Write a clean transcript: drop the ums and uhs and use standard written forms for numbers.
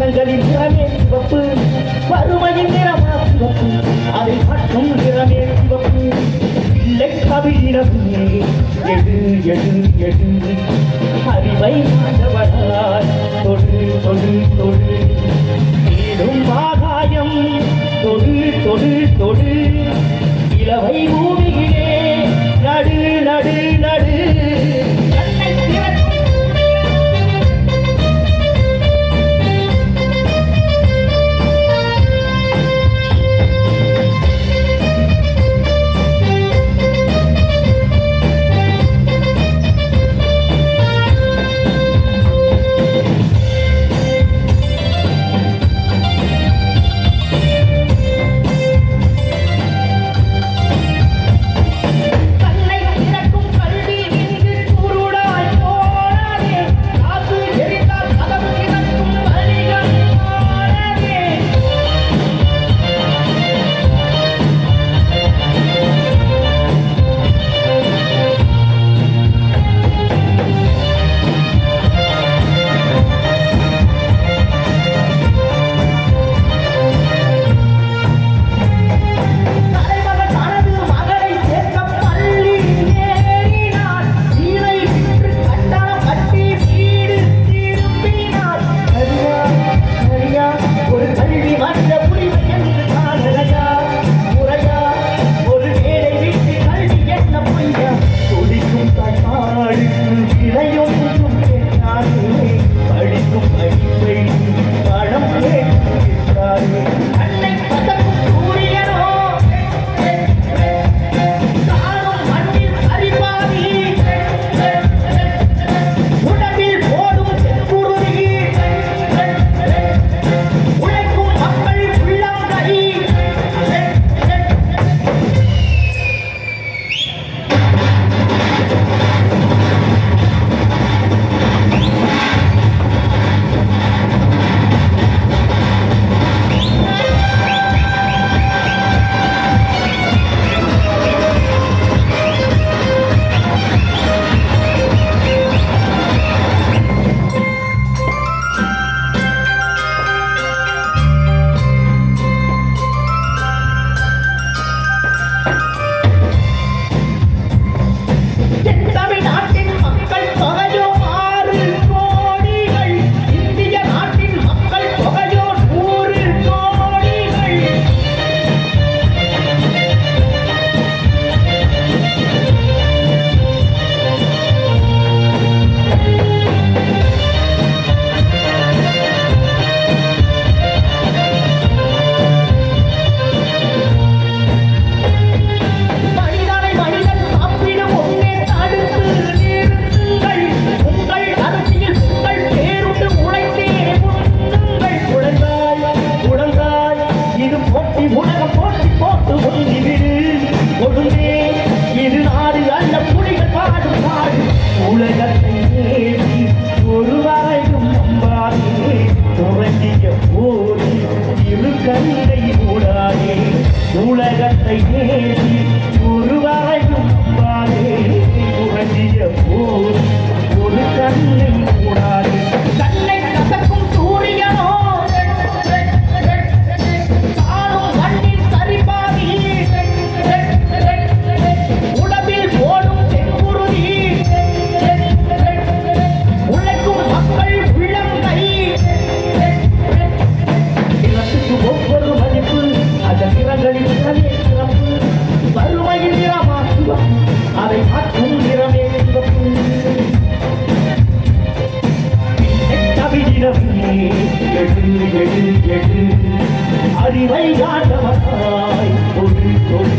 நிறங்களின் நிறமே சிவப்பு வறுமையின் நிறமா சிவப்பு அதை மட்டும் நிறமே சிவப்பு இல்லை கவிழிடமே எடு எடு எடு அறிவை மாண்டவனாய் தொடு தொடு தொடு நீடும் ஆகாயம் தொடு தொடு தொடு இளவை பூமியிலே நடு நடு நடு உலகத்தை நேசி ஒருவரையும் நம்பாதே உறங்கிய போது ஒரு கண்ணை மூடாதே கண்ணை கசக்கும் சூரியனோ காணும் மண்ணில் சரிபாதி உடம்பில் போடும் செங்குருதி உழைக்கும் மக்கள் உள்ளம் கை இனத்துக்கு ஒவ்வொரு மதிப்பு அதன் நிறங்களில் நிறமே சிறப்பு வறுமையில் நிறமா சிவப்பு அதை மாற்றும் நிறமே சிவப்பு கவிஞரே எழு எழு எழு அறிவை காட்டவனாய் தொடு தொடு